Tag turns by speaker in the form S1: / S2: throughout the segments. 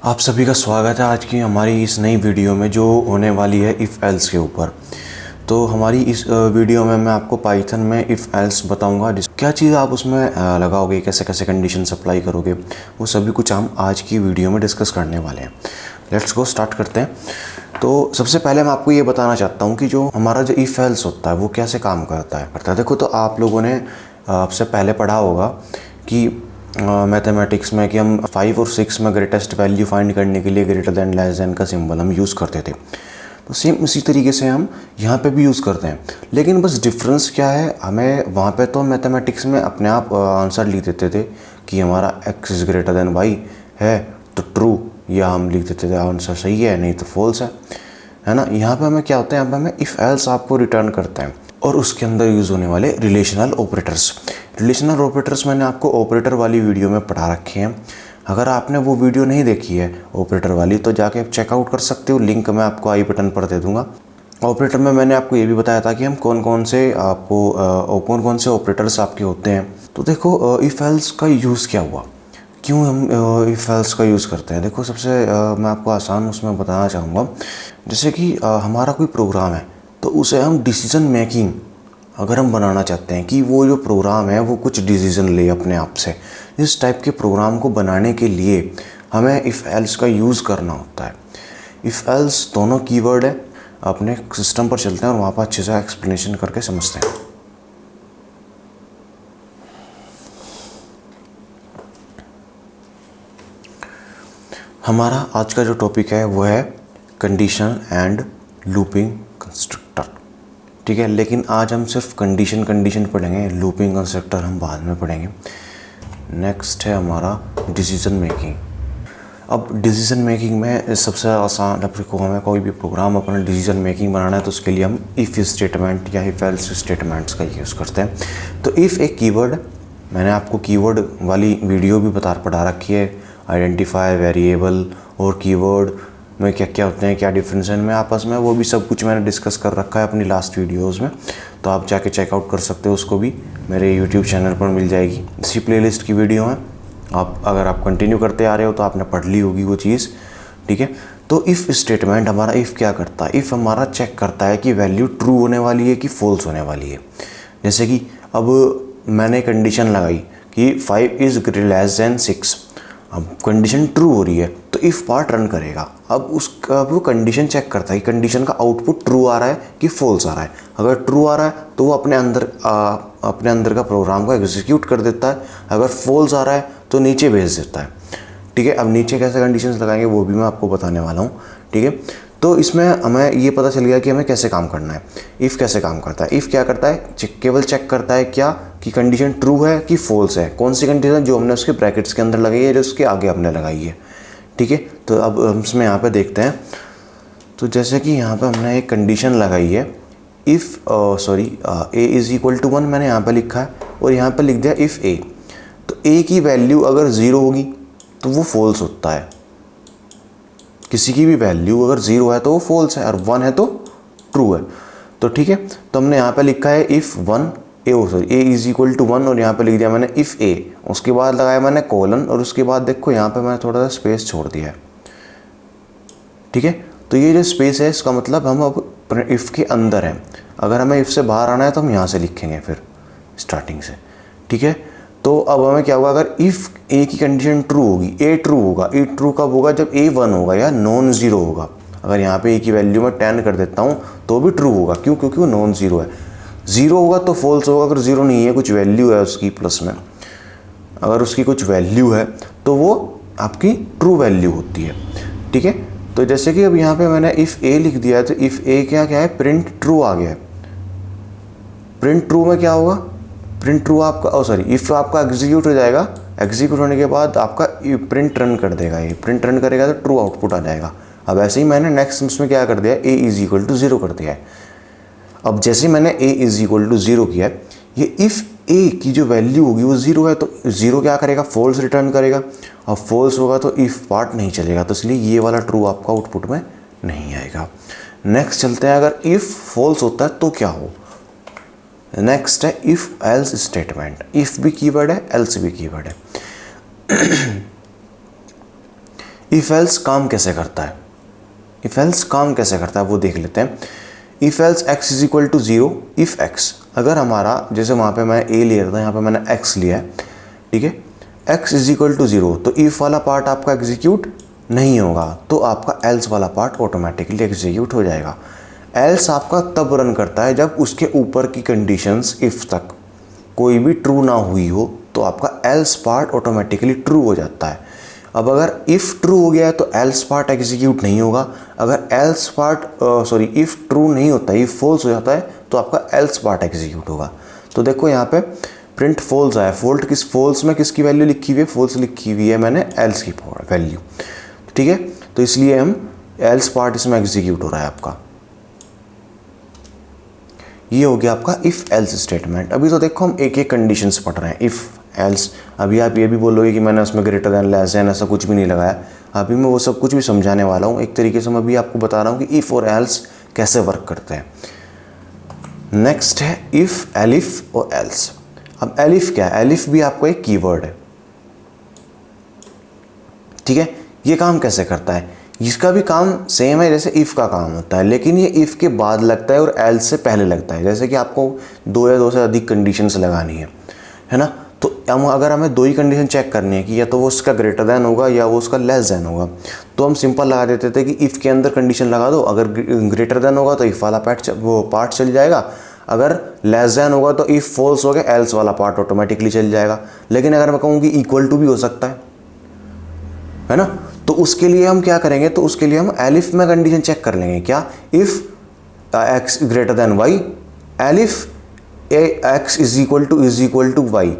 S1: आप सभी का स्वागत है आज की हमारी इस नई वीडियो में जो होने वाली है इफ़ एल्स के ऊपर। तो हमारी इस वीडियो में मैं आपको पाइथन में इफ़ एल्स बताऊंगा, क्या चीज़ आप उसमें लगाओगे, कैसे कैसे कंडीशन अप्लाई करोगे, वो सभी कुछ हम आज की वीडियो में डिस्कस करने वाले हैं। लेट्स गो स्टार्ट करते हैं। तो सबसे पहले मैं आपको ये बताना चाहता हूँ कि जो हमारा जो इफ़ एल्स होता है वो कैसे काम करता है। देखो, तो आप लोगों ने आपसे पहले पढ़ा होगा कि मैथमेटिक्स में कि हम 5 और 6 में ग्रेटेस्ट वैल्यू फाइंड करने के लिए ग्रेटर दैन लेस दैन का सिंबल हम यूज़ करते थे। तो सेम इसी तरीके से हम यहाँ पे भी यूज़ करते हैं, लेकिन बस डिफरेंस क्या है, हमें वहाँ पे तो मैथमेटिक्स में अपने आप आंसर लिख देते थे कि हमारा x is greater than y है तो ट्रू, या हम लिख देते थे आंसर सही है नहीं तो फॉल्स है ना। यहाँ पे हमें क्या होता है, यहाँ पे हमें इफ़ एल्स आपको रिटर्न करते हैं और उसके अंदर यूज़ होने वाले रिलेशनल ऑपरेटर्स मैंने आपको ऑपरेटर वाली वीडियो में पढ़ा रखे हैं। अगर आपने वो वीडियो नहीं देखी है ऑपरेटर वाली तो जाके आप चेकआउट कर सकते हो, लिंक मैं आपको आई बटन पर दे दूंगा। ऑपरेटर में मैंने आपको ये भी बताया था कि हम कौन कौन से ऑपरेटर्स आपके होते हैं। तो देखो, इफ़ एल्स का यूज़ क्या हुआ, क्यों हम इफ़ एल्स का यूज़ करते हैं। देखो, सबसे मैं आपको आसान उसमें बताना चाहूँगा, जैसे कि हमारा कोई प्रोग्राम है तो उसे हम डिसीज़न मेकिंग अगर हम बनाना चाहते हैं कि वो जो प्रोग्राम है वो कुछ डिसीज़न ले अपने आप से, इस टाइप के प्रोग्राम को बनाने के लिए हमें इफ़ एल्स का यूज़ करना होता है। इफ़ एल्स दोनों कीवर्ड है, अपने सिस्टम पर चलते हैं और वहाँ पर अच्छे से एक्सप्लेनेशन करके समझते हैं। हमारा आज का जो टॉपिक है वो है कंडीशन एंड लूपिंग कंस्ट्रक्टर, ठीक है। लेकिन आज हम सिर्फ कंडीशन पढ़ेंगे, लूपिंग कंस्ट्रक्टर हम बाद में पढ़ेंगे। नेक्स्ट है हमारा डिसीजन मेकिंग। अब डिसीजन मेकिंग में सबसे आसान, अब देखो हमें कोई भी प्रोग्राम अपना डिसीजन मेकिंग बनाना है तो उसके लिए हम इफ़ स्टेटमेंट या इफ़ एल्स स्टेटमेंट्स का यूज़ करते हैं। तो इफ़ एक कीवर्ड, मैंने आपको कीवर्ड वाली वीडियो भी पढ़ा रखी है, आइडेंटिफाई, वेरिएबल और कीवर्ड में क्या क्या होते हैं, क्या डिफरेंस है इनमें आपस में, वो भी सब कुछ मैंने डिस्कस कर रखा है अपनी लास्ट वीडियोस में। तो आप जाके चेकआउट कर सकते हो, उसको भी मेरे यूट्यूब चैनल पर मिल जाएगी, इसी प्लेलिस्ट की वीडियो है। अगर आप कंटिन्यू करते आ रहे हो तो आपने पढ़ ली होगी वो चीज़, ठीक है। तो इफ़ स्टेटमेंट हमारा इफ़ क्या करता है, इफ़ हमारा चेक करता है कि वैल्यू ट्रू होने वाली है कि फॉल्स होने वाली है। जैसे कि अब मैंने कंडीशन लगाई कि 5 इज़ लेस दैन 6, अब कंडीशन ट्रू हो रही है तो इफ़ पार्ट रन करेगा। अब वो कंडीशन चेक करता है कि कंडीशन का आउटपुट ट्रू आ रहा है कि फॉल्स आ रहा है। अगर ट्रू आ रहा है तो वो अपने अंदर का प्रोग्राम को एग्जीक्यूट कर देता है, अगर फॉल्स आ रहा है तो नीचे भेज देता है, ठीक है। अब नीचे कैसे कंडीशंस लगाएंगे वो भी मैं आपको बताने वाला हूँ, ठीक है। तो इसमें हमें ये पता चल गया कि हमें कैसे काम करना है। इफ़ कैसे काम करता है, इफ़ क्या करता है, केवल चेक करता है क्या कि कंडीशन ट्रू है कि फॉल्स है, कौन सी कंडीशन जो हमने उसके ब्रैकेट्स के अंदर लगाई है, जो उसके आगे हमने लगाई है, ठीक है। तो अब हम इसमें यहाँ पे देखते हैं। तो जैसे कि यहाँ पे हमने एक कंडीशन लगाई है, ए इज़ इक्वल टू 1 मैंने यहाँ पे लिखा है और यहाँ पे लिख दिया इफ़ ए। तो ए की वैल्यू अगर 0 होगी तो वो फॉल्स होता है, किसी की भी वैल्यू अगर 0 है तो वो फॉल्स है और 1 है तो ट्रू है। तो ठीक है, तो हमने यहाँ पे लिखा है if A is equal to 1 और यहाँ पे लिख दिया मैंने इफ़ ए, उसके बाद लगाया मैंने कॉलन और उसके बाद देखो यहाँ पे मैंने थोड़ा सा स्पेस छोड़ दिया है, ठीक है। तो ये जो स्पेस है इसका मतलब हम अब इफ़ के अंदर हैं, अगर हमें इफ़ से बाहर आना है तो हम यहाँ से लिखेंगे फिर स्टार्टिंग से, ठीक है। तो अब हमें क्या होगा, अगर इफ़ ए की कंडीशन ट्रू होगी, ए ट्रू होगा, ए ट्रू कब होगा, जब ए 1 होगा या नॉन ज़ीरो होगा। अगर यहाँ पे ए की वैल्यू मैं 10 कर देता हूँ तो भी ट्रू होगा, क्यों, क्योंकि वो नॉन ज़ीरो है। 0 होगा तो फॉल्स होगा, अगर 0 नहीं है, कुछ वैल्यू है उसकी प्लस में, अगर उसकी कुछ वैल्यू है तो वो आपकी ट्रू वैल्यू होती है, ठीक है। तो जैसे कि अब यहाँ पे मैंने इफ़ ए लिख दिया है तो इफ़ ए क्या है, प्रिंट ट्रू आ गया है। प्रिंट ट्रू में क्या होगा, प्रिंट ट्रू आपका इफ़ आपका एग्जीक्यूट हो जाएगा, एग्जीक्यूट होने के बाद आपका प्रिंट रन कर देगा, ये प्रिंट रन करेगा तो ट्रू आउटपुट आ जाएगा। अब ऐसे ही मैंने नेक्स्ट उसमें क्या कर दिया, ए इज़ इक्वल टू 0 कर दिया है। अब जैसे मैंने ए इज़ इक्वल टू 0 किया है, ये इफ़ ए की जो वैल्यू होगी वो 0 है तो 0 क्या करेगा, फॉल्स रिटर्न करेगा, और फॉल्स होगा तो इफ़ पार्ट नहीं चलेगा, तो इसलिए ये वाला ट्रू आपका आउटपुट में नहीं आएगा। नेक्स्ट चलते हैं, अगर इफ़ फॉल्स होता है तो क्या हो। नेक्स्ट है इफ़ एल्स स्टेटमेंट। इफ़ भी कीवर्ड है, एल्स भी कीवर्ड है। इफ एल्स काम कैसे करता है, इफ एल्स काम कैसे करता है वो देख लेते हैं। If else x is equal to 0, if x, अगर हमारा जैसे वहाँ पे मैं a ले रहा था, यहाँ पे मैंने x लिया है, ठीक है, x इज इक्वल टू 0, तो इफ वाला पार्ट आपका एग्जीक्यूट नहीं होगा, तो आपका एल्स वाला पार्ट ऑटोमेटिकली एग्जीक्यूट हो जाएगा। एल्स आपका तब रन करता है जब उसके ऊपर की कंडीशंस इफ तक कोई भी ट्रू ना हुई हो, तो आपका एल्स पार्ट ऑटोमेटिकली ट्रू हो जाता है। अब अगर इफ़ ट्रू हो गया है तो एल्स पार्ट एग्जीक्यूट नहीं होगा। अगर एल्स पार्ट इफ़ ट्रू नहीं होता, इफ़ फॉल्स हो जाता है, तो आपका एल्स पार्ट एग्जीक्यूट होगा। तो देखो यहाँ पे प्रिंट फॉल्स आया, फॉल्स में किसकी वैल्यू लिखी हुई है, फॉल्स लिखी हुई है मैंने एल्स की वैल्यू, ठीक है। तो इसलिए हम एल्स पार्ट इसमें एग्जीक्यूट हो रहा है आपका। ये हो गया आपका इफ़ एल्स स्टेटमेंट। अभी तो देखो हम एक एक कंडीशंस पढ़ रहे हैं, इफ़ एल्स। अभी आप ये भी बोलोगे कि मैंने उसमें ग्रेटर दैन लेस दैन ऐसा कुछ भी नहीं लगाया। अभी मैं वो सब कुछ भी समझाने वाला हूँ। एक तरीके से मैं अभी आपको बता रहा हूँ कि इफ़ और एल्स कैसे वर्क करते हैं। नेक्स्ट है इफ़, एलिफ और एल्स। अब एलिफ क्या है, एलिफ भी आपको एक कीवर्ड है, ठीक है। ये काम कैसे करता है, इसका भी काम सेम है जैसे इफ़ का काम होता है, लेकिन ये इफ़ के बाद लगता है और एल्स से पहले लगता है। जैसे कि आपको 2 या 2 से अधिक कंडीशंस लगानी है ना, तो अगर हमें 2 ही कंडीशन चेक करनी है कि या तो वो उसका ग्रेटर दैन होगा या वो उसका लेस दैन होगा, तो हम सिंपल लगा देते थे कि इफ़ के अंदर कंडीशन लगा दो, अगर ग्रेटर दैन होगा तो इफ़ वाला पार्ट चल जाएगा, अगर लेस दैन होगा तो इफ़ फॉल्स हो गया एल्स वाला पार्ट ऑटोमेटिकली चल जाएगा। लेकिन अगर मैं कहूँ कि इक्वल टू भी हो सकता है ना, तो उसके लिए हम क्या करेंगे, तो उसके लिए हम एलिफ में कंडीशन चेक कर लेंगे। क्या, if x greater than y, elif x is equal to y,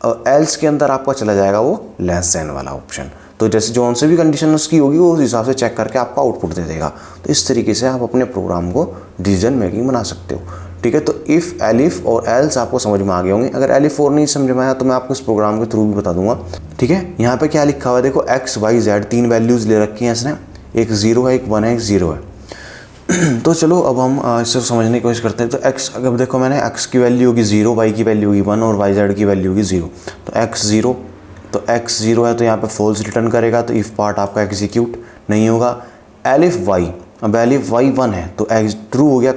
S1: और एल्स के अंदर आपका चला जाएगा वो लेस दैन वाला ऑप्शन। तो जैसे जो उनसे भी कंडीशन उसकी होगी वो उस हिसाब से चेक करके आपका आउटपुट दे देगा। तो इस तरीके से आप अपने प्रोग्राम को डिसीजन मेकिंग बना सकते हो, ठीक है। तो इफ़, एलिफ और एल्स आपको समझ में आ गए होंगे। अगर एलिफ और नहीं समझ में आया तो मैं आपको इस प्रोग्राम के थ्रू भी बता दूंगा, ठीक है। यहाँ पे क्या लिखा हुआ है देखो, x, y, z 3 वैल्यूज़ ले रखी हैं इसने, एक 0 है, एक 1 है, एक 0 है। तो चलो अब हम इससे समझने की कोशिश करते हैं। तो x, अगर देखो मैंने x की वैल्यू होगी 0, y की वैल्यू होगी 1 और y z की वैल्यू होगी 0। तो x 0, तो x 0 है तो यहाँ पे फॉल्स रिटर्न करेगा, तो इफ़ पार्ट आपका एग्जीक्यूट नहीं होगा। एलिफ y, अब एलिफ y 1 है तो x ट्रू हो गया,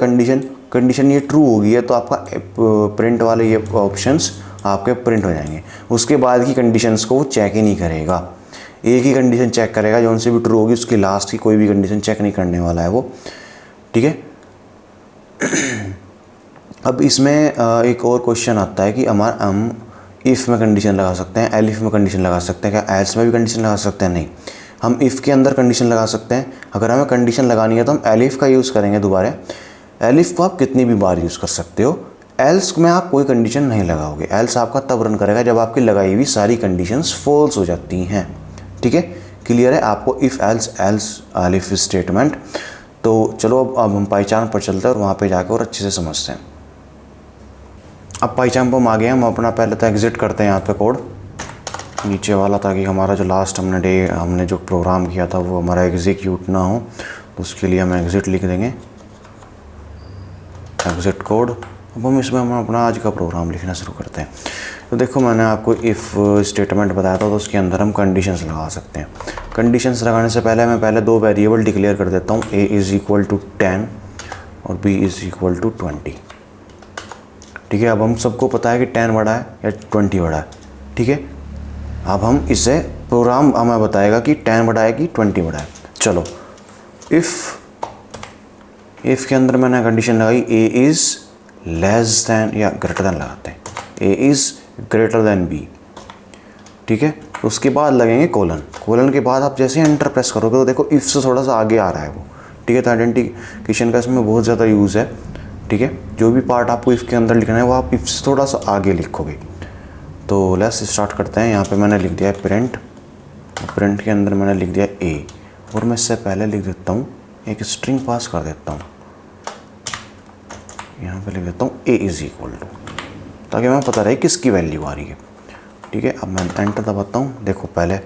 S1: कंडीशन ये ट्रू हो गई है, तो आपका प्रिंट वाले ये ऑप्शंस आपके प्रिंट हो जाएंगे। उसके बाद की कंडीशंस को वो चेक ही नहीं करेगा, एक ही कंडीशन चेक करेगा, जो उनसे भी ट्रू होगी, उसकी लास्ट की कोई भी कंडीशन चेक नहीं करने वाला है वो, ठीक है। अब इसमें एक और क्वेश्चन आता है कि हम इफ़ में कंडीशन लगा सकते हैं, एलिफ में कंडीशन लगा सकते हैं, क्या एल्स में भी कंडीशन लगा सकते हैं? नहीं, हम इफ़ के अंदर कंडीशन लगा सकते हैं। अगर हमें कंडीशन लगानी है तो हम एलिफ का यूज़ करेंगे दोबारा। एलिफ को आप कितनी भी बार यूज़ कर सकते हो, एल्स में आप कोई कंडीशन नहीं लगाओगे। एल्स आपका तब रन करेगा जब आपकी लगाई हुई सारी कंडीशंस फॉल्स हो जाती हैं, ठीक है। क्लियर है आपको इफ़ एल्स एलिफ स्टेटमेंट। तो चलो अब हम पाइचार्म पर चलते हैं और वहाँ पे जाकर और अच्छे से समझते हैं। अब पाइचार्म पर हम आ गए, हम अपना पहले तो एग्ज़िट करते हैं यहाँ पे कोड नीचे वाला, ताकि हमारा जो लास्ट हमने जो प्रोग्राम किया था वो हमारा एग्जीक्यूट ना हो। तो उसके लिए हम एग्ज़िट लिख देंगे, एग्ज़िट कोड। अब हम इसमें हम अपना आज का प्रोग्राम लिखना शुरू करते हैं। तो देखो मैंने आपको इफ़ स्टेटमेंट बताया था, तो उसके अंदर हम कंडीशंस लगा सकते हैं। कंडीशंस लगाने से पहले मैं 2 वेरिएबल डिक्लेयर कर देता हूँ, a इज़ इक्वल टू 10 और b इज़ इक्वल टू 20, ठीक है। अब हम सबको पता है कि 10 बड़ा है या 20 बड़ा है, ठीक है। अब हम इसे प्रोग्राम हमें बताएगा कि 10 बड़ा है कि 20 बड़ा है। चलो इफ़ के अंदर मैंने कंडीशन लगाई a इज़ लेस दैन या ग्रेटर दैन लगाते हैं, a is greater than b, ठीक है। उसके बाद लगेंगे कोलन के बाद आप जैसे एंटर प्रेस करोगे तो देखो इफ़ से थोड़ा सा आगे आ रहा है वो, ठीक है। तो आइडेंटिफिकेशन का इसमें बहुत ज़्यादा यूज़ है, ठीक है। जो भी पार्ट आपको इफ़ के अंदर लिखना है वो आप इफ़ से थोड़ा सा आगे लिखोगे। तो लेट्स स्टार्ट करते हैं। यहाँ पे मैंने लिख दिया है प्रिंट के अंदर मैंने लिख दिया a, और मैं इससे पहले लिख देता हूँ एक स्ट्रिंग पास कर देता हूँ, यहाँ पे लिख देता हूँ a इज़ इक्वल टू, ताकि हमें पता रहे किसकी वैल्यू आ रही है, ठीक है। अब मैं एंटर दबाता हूँ। देखो पहले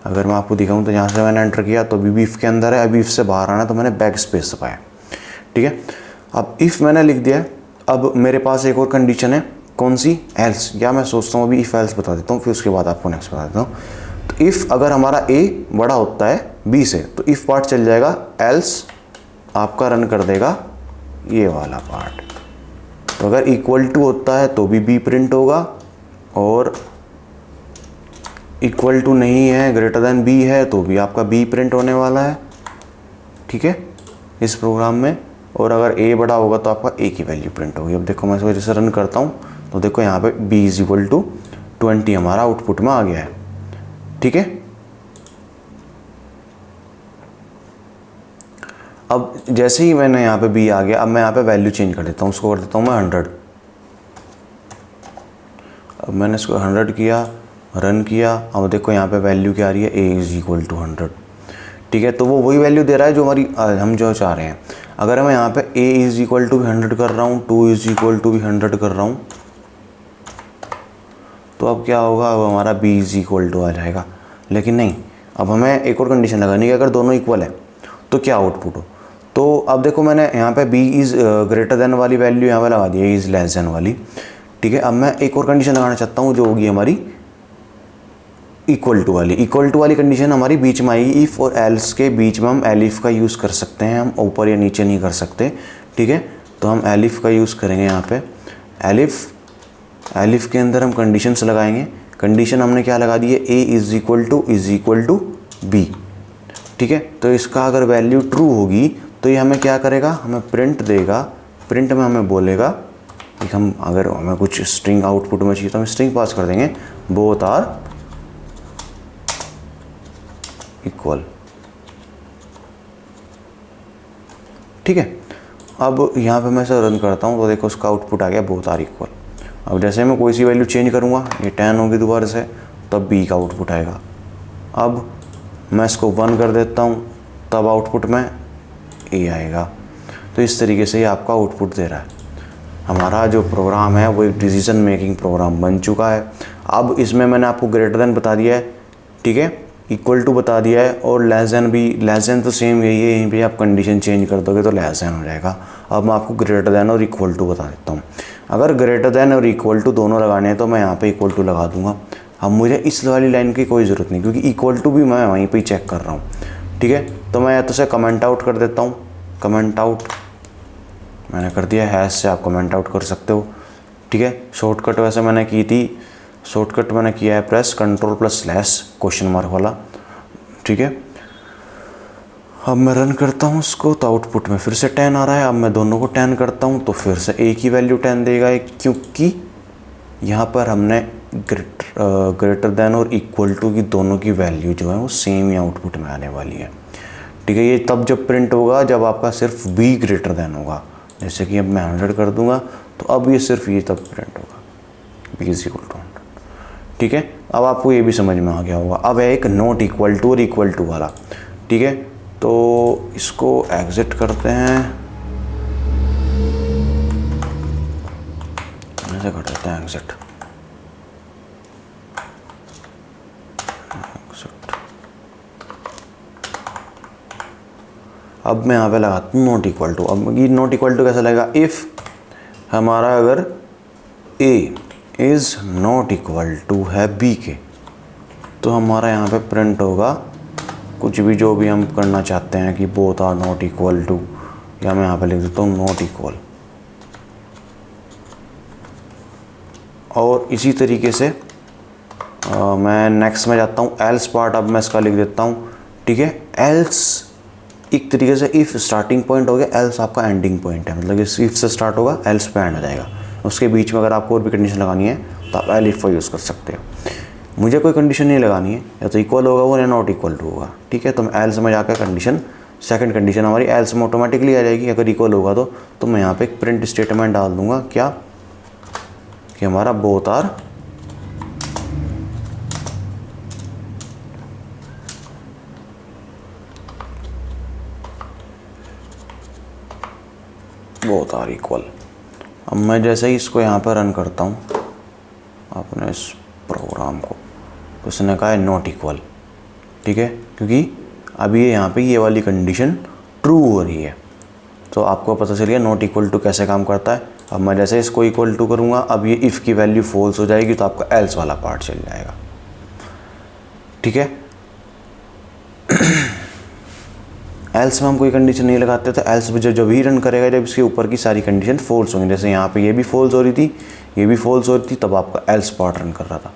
S1: अगर मैं आपको दिखाऊँ तो यहाँ से मैंने एंटर किया तो अभी इफ़ के अंदर है, अभी इफ़ से बाहर आना है तो मैंने बैक स्पेस दबाया, ठीक है। अब इफ़ मैंने लिख दिया। अब मेरे पास एक और कंडीशन है, कौन सी, एल्स, या मैं सोचता हूँ अभी इफ़ एल्स बता देता हूँ, फिर उसके बाद आपको नेक्स्ट बता देता हूँ। तो इफ़ अगर हमारा a बड़ा होता है बी से, तो इफ़ पार्ट चल जाएगा, एल्स आपका रन कर देगा ये वाला पार्ट। तो अगर इक्वल टू होता है तो भी बी प्रिंट होगा, और इक्वल टू नहीं है, ग्रेटर देन बी है, तो भी आपका बी प्रिंट होने वाला है, ठीक है, इस प्रोग्राम में। और अगर ए बड़ा होगा तो आपका ए की वैल्यू प्रिंट होगी। अब देखो मैं इस वजह से रन करता हूँ तो देखो यहाँ पे b इज इक्वल टू 20 हमारा आउटपुट में आ गया है, ठीक है। अब जैसे ही मैंने यहाँ पे b आ गया, अब मैं यहाँ पे वैल्यू चेंज कर देता हूँ, उसको कर देता हूँ मैं 100। अब मैंने इसको 100 किया, रन किया, अब देखो यहाँ पे वैल्यू क्या आ रही है, a इज इक्वल टू 100, ठीक है। तो वो वही वैल्यू दे रहा है जो हमारी हम जो चाह रहे हैं। अगर मैं यहाँ पे a इज इक्वल टू 100 कर रहा हूँ, 2 इज इक्वल टू भी 100 कर रहा हूँ, तो अब क्या होगा, अब हमारा b इज इक्वल टू आ जाएगा। लेकिन नहीं, अब हमें एक और कंडीशन लगानी है, अगर दोनों इक्वल है तो क्या आउटपुट हो। तो अब देखो मैंने यहाँ पे b इज़ ग्रेटर देन वाली वैल्यू यहाँ पे लगा दी है, इज़ लेस देन वाली, ठीक है। अब मैं एक और कंडीशन लगाना चाहता हूँ जो होगी हमारी इक्वल टू वाली। इक्वल टू वाली कंडीशन हमारी बीच में आएगी, इफ़ और एल्स के बीच में हम एलिफ का यूज़ कर सकते हैं, हम ऊपर या नीचे नहीं कर सकते, ठीक है। तो हम एलिफ का यूज़ करेंगे यहाँ पे। एलिफ के अंदर हम कंडीशंस लगाएंगे। कंडीशन हमने क्या लगा दी है, a is equal to B, ठीक है। तो इसका अगर वैल्यू ट्रू होगी तो ये हमें क्या करेगा, हमें प्रिंट देगा। प्रिंट में हमें बोलेगा कि हम अगर हमें कुछ स्ट्रिंग आउटपुट में चाहिए तो हम स्ट्रिंग पास कर देंगे, बोथ आर इक्वल, ठीक है। अब यहाँ पे मैं इसे रन करता हूँ तो देखो उसका आउटपुट आ गया, बोथ आर इक्वल। अब जैसे मैं कोई सी वैल्यू चेंज करूँगा, ये 10 होगी दोबारा से, तब बी का आउटपुट आएगा। अब मैं इसको 1 कर देता हूँ, तब आउटपुट में ए आएगा। तो इस तरीके से ये आपका आउटपुट दे रहा है। हमारा जो प्रोग्राम है वो एक डिसीजन मेकिंग प्रोग्राम बन चुका है। अब इसमें मैंने आपको ग्रेटर देन बता दिया है, ठीक है, इक्वल टू बता दिया है, और लेस देन भी। लेस देन तो सेम यही है, यहीं पे आप कंडीशन चेंज कर दोगे तो लेस देन हो जाएगा। अब मैं आपको ग्रेटर देन और इक्वल टू बता देता हूँ। अगर ग्रेटर देन और इक्वल टू दोनों लगाने हैं तो मैं यहाँ पे इक्वल टू लगा दूंगा। अब मुझे इस वाली लाइन की कोई ज़रूरत नहीं, क्योंकि इक्वल टू भी मैं वहीं पे चेक कर रहा हूँ, ठीक है। तो मैं या तो से कमेंट आउट कर देता हूँ, कमेंट आउट मैंने कर दिया, हैश से आप कमेंट आउट कर सकते हो, ठीक है। शॉर्टकट वैसे मैंने की थी, शॉर्टकट मैंने किया है प्रेस कंट्रोल+/ क्वेश्चन मार्क वाला, ठीक है। अब मैं रन करता हूँ इसको तो आउटपुट में फिर से 10 आ रहा है। अब मैं दोनों को 10 करता हूँ तो फिर से एक ही वैल्यू 10 देगा, क्योंकि यहाँ पर हमने ग्रेटर देन और इक्वल टू की दोनों की वैल्यू जो है वो सेम ही आउटपुट में आने वाली है, ठीक है। ये तब जब प्रिंट होगा जब आपका सिर्फ b ग्रेटर देन होगा। जैसे कि अब मैं 100 कर दूंगा तो अब ये सिर्फ ये तब प्रिंट होगा, b इज इक्वल टू 100, ठीक है। अब आपको ये भी समझ में आ गया होगा। अब है एक नॉट इक्वल टू और इक्वल टू वाला, ठीक है। तो इसको एग्जिट करते हैं, ऐसे कर देते हैं एग्जिट। अब मैं यहाँ पे लगाता हूँ नॉट इक्वल टू। अब ये नॉट इक्वल टू कैसे लगेगा, इफ़ हमारा अगर a is not equal to है b के, तो हमारा यहाँ पे प्रिंट होगा कुछ भी जो भी हम करना चाहते हैं कि both are not equal to, या मैं यहाँ पे लिख देता हूँ नॉट इक्वल। और इसी तरीके से मैं नेक्स्ट में जाता हूँ, एल्स पार्ट अब मैं इसका लिख देता हूँ, ठीक है। एल्स एक तरीके से इफ़ स्टार्टिंग पॉइंट हो गया, एल्स आपका एंडिंग पॉइंट है, मतलब इस इफ़ से स्टार्ट होगा एल्स पे एंड हो जाएगा। उसके बीच में अगर आपको और भी कंडीशन लगानी है तो आप एल इफ का यूज़ कर सकते हो। मुझे कोई कंडीशन नहीं लगानी है, या तो इक्वल होगा वो या नॉट इक्वल टू होगा, ठीक है। तो मैं एल्स में जाकर कंडीशन, सेकंड कंडीशन हमारी एल्स में ऑटोमेटिकली आ जाएगी। अगर इक्वल होगा तो मैं यहाँ पे एक प्रिंट स्टेटमेंट डाल दूंगा, क्या कि हमारा बोथ आर इक्वल। अब मैं जैसे ही इसको यहाँ पर रन करता हूँ अपने इस प्रोग्राम को, तो उसने कहा है नॉट इक्वल, ठीक है, क्योंकि अभी ये यहाँ पे ये वाली कंडीशन ट्रू हो रही है। तो आपको पता चल गया नॉट इक्वल टू कैसे काम करता है। अब मैं जैसे इसको इक्वल टू करूँगा, अब ये इफ़ की वैल्यू फॉल्स हो जाएगी तो आपका एल्स वाला पार्ट चल जाएगा, ठीक है। एल्स में हम कोई कंडीशन नहीं लगाते, तो एल्स जब ही रन करेगा जब इसके ऊपर की सारी कंडीशन फॉल्स होंगी। जैसे यहाँ पे ये भी फॉल्स हो रही थी, ये भी फॉल्स हो रही थी, तब आपका एल्स पार्ट रन कर रहा था।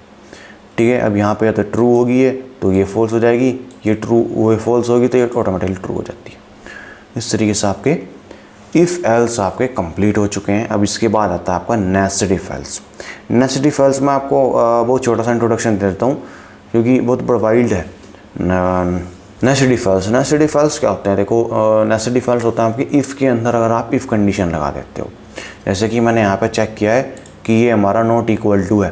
S1: ठीक है, अब यहाँ पे या तो ट्रू होगी है तो ये फॉल्स हो जाएगी, ये ट्रू वो फॉल्स होगी तो ये ऑटोमेटिकली ट्रू हो जाती है। इस तरीके से आपके इफ़ एल्स आपके कंप्लीट हो चुके हैं। अब इसके बाद आता है आपका nested if else. Nested if else में आपको बहुत छोटा सा इंट्रोडक्शन दे देता हूँ क्योंकि बहुत बड़ा वाइल्ड है। Nested if else, nested if else क्या होते हैं? देखो, नेस्टेड इफ एल्स होता है आपके इफ़ के अंदर अगर आप इफ़ कंडीशन लगा देते हो। जैसे कि मैंने यहाँ पे चेक किया है कि ये हमारा नॉट इक्वल टू है।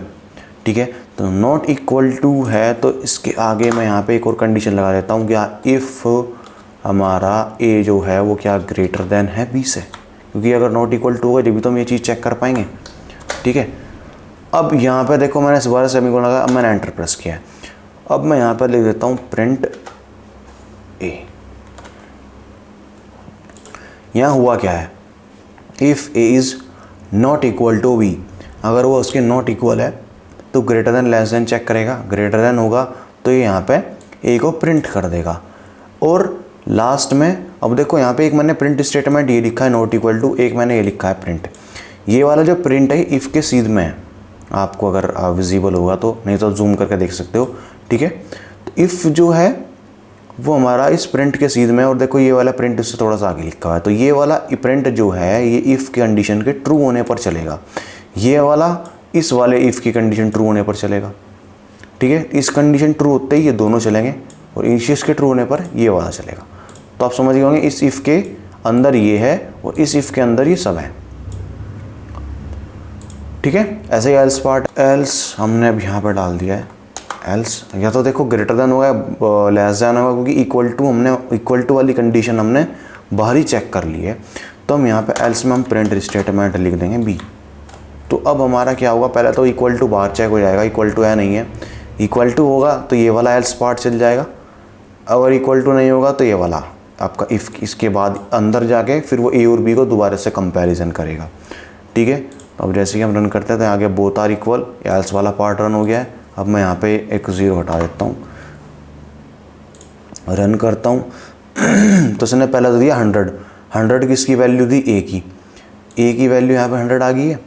S1: ठीक है, तो नॉट इक्वल टू है तो इसके आगे मैं यहाँ पे एक और कंडीशन लगा देता हूँ, क्या इफ़ हमारा ए जो है वो क्या ग्रेटर देन है बी से, क्योंकि अगर नॉट इक्वल टू होगा जब भी तो हम ये चीज़ चेक कर पाएंगे। ठीक है, अब यहाँ पे देखो मैंने दोबारा सेमीकोलन लगाया, अब मैंने एंटर प्रेस किया है। अब मैं यहाँ पर लिख देता हूँ प्रिंट ए। यहाँ हुआ क्या है, if A is not equal to B, अगर वो उसके नॉट इक्वल है तो greater than less than check करेगा, ग्रेटर देन होगा तो ये यहाँ पे ए को प्रिंट कर देगा। और लास्ट में अब देखो यहाँ पे एक मैंने प्रिंट स्टेटमेंट ये लिखा है नॉट इक्वल टू, एक मैंने ये लिखा है प्रिंट। ये वाला जो प्रिंट है इफ़ के सीध में है, आपको अगर विजिबल होगा तो, नहीं तो जूम करके देख सकते हो। ठीक है, तो इफ़ जो है वो हमारा इस प्रिंट के सीध में है, और देखो ये वाला प्रिंट इससे थोड़ा सा आगे लिखा हुआ है, तो ये वाला प्रिंट जो है ये इफ़ की कंडीशन के ट्रू होने पर चलेगा, ये वाला इस वाले इफ़ की कंडीशन ट्रू होने पर चलेगा। ठीक है, इस कंडीशन ट्रू होते ही ये दोनों चलेंगे और इस के ट्रू होने पर ये वाला चलेगा। तो आप समझ गए होंगे इस इफ़ के अंदर ये है और इस इफ़ के अंदर ये सब है। ठीक है, ऐसे ही एल्स पार्ट, एल्स हमने अब यहाँ पर डाल दिया है। एल्स या तो देखो ग्रेटर देन होगा लेस देन होगा, क्योंकि इक्वल टू हमने इक्वल टू वाली कंडीशन हमने बाहर ही चेक कर ली है। तो हम यहाँ पे एल्स में हम प्रिंट स्टेटमेंट लिख देंगे बी। तो अब हमारा क्या होगा, पहले तो इक्वल टू बाहर चेक हो जाएगा, इक्वल टू है नहीं है। इक्वल टू होगा तो ये वाला एल्स पार्ट चल जाएगा, अगर इक्वल टू नहीं होगा तो ये वाला आपका इफ़, इसके बाद अंदर जाके फिर वो ए और बी को दोबारा से कंपैरिजन करेगा। ठीक है, तो अब जैसे कि हम रन करते हैं तो आगे बोथ आर इक्वल, एल्स वाला पार्ट रन हो गया है। अब मैं यहाँ पे एक ज़ीरो हटा देता हूँ, रन करता हूँ तो इसने पहले तो दिया 100, 100 किसकी वैल्यू दी, ए की, ए की वैल्यू यहाँ पे 100 आ गई है।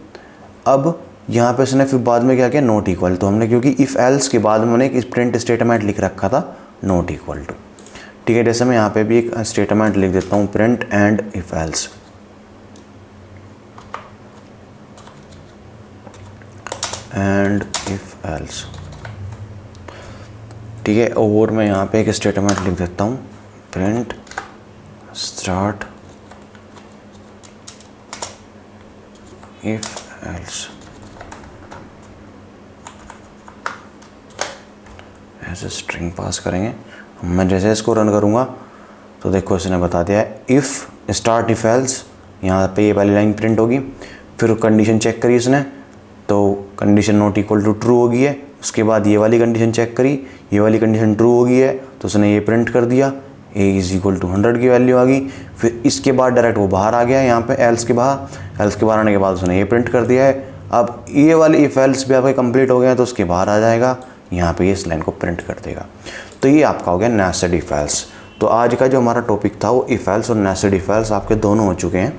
S1: अब यहाँ पे इसने फिर बाद में क्या किया, नॉट इक्वल टू, हमने क्योंकि इफ़ एल्स के बाद मैंने एक प्रिंट स्टेटमेंट लिख रखा था नॉट इक्वल टू। ठीक है, जैसे मैं यहाँ पे भी एक स्टेटमेंट लिख देता हूँ print and if else, and if else. ठीक है, और मैं यहाँ पे एक स्टेटमेंट लिख देता हूँ प्रिंट स्टार्ट इफ एल्स, ऐसे स्ट्रिंग पास करेंगे। मैं जैसे इसको रन करूँगा तो देखो इसने बता दिया है इफ़ स्टार्ट इफ एल्स, यहाँ पे ये वाली लाइन प्रिंट होगी। फिर कंडीशन चेक करी इसने तो condition not equal to true हो गई है। उसके बाद ये वाली कंडीशन चेक करी, ये वाली कंडीशन ट्रू हो गई है तो उसने ये प्रिंट कर दिया, ए इज़ इक्वल टू 100 की वैल्यू आ गई। फिर इसके बाद डायरेक्ट वो बाहर आ गया यहाँ पे एल्स के बाहर, एल्स के बाहर आने के बाद उसने ये प्रिंट कर दिया है। अब ये वाली इफ़ एल्स भी आपके कंप्लीट हो गए हैं तो उसके बाहर आ जाएगा, यहाँ पे इस लाइन को प्रिंट कर देगा। तो ये आपका हो गया नेस्टेड इफ एल्स। तो आज का जो हमारा टॉपिक था वो इफ एल्स और नेस्टेड इफ एल्स आपके दोनों हो चुके हैं।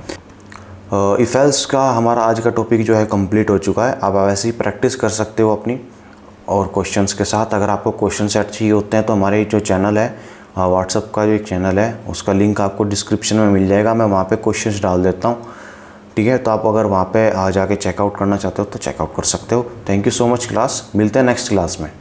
S1: इफ एल्स का हमारा आज का टॉपिक जो है कंप्लीट हो चुका है। आप वैसे ही प्रैक्टिस कर सकते हो अपनी और क्वेश्चंस के साथ। अगर आपको क्वेश्चन सेट चाहिए होते हैं तो हमारे जो चैनल है व्हाट्सअप का जो एक चैनल है उसका लिंक आपको डिस्क्रिप्शन में मिल जाएगा, मैं वहाँ पे क्वेश्चंस डाल देता हूँ। ठीक है, तो आप अगर वहाँ पे जाके चेकआउट करना चाहते हो तो चेकआउट कर सकते हो। Thank you so much class, मिलते हैं नेक्स्ट क्लास में।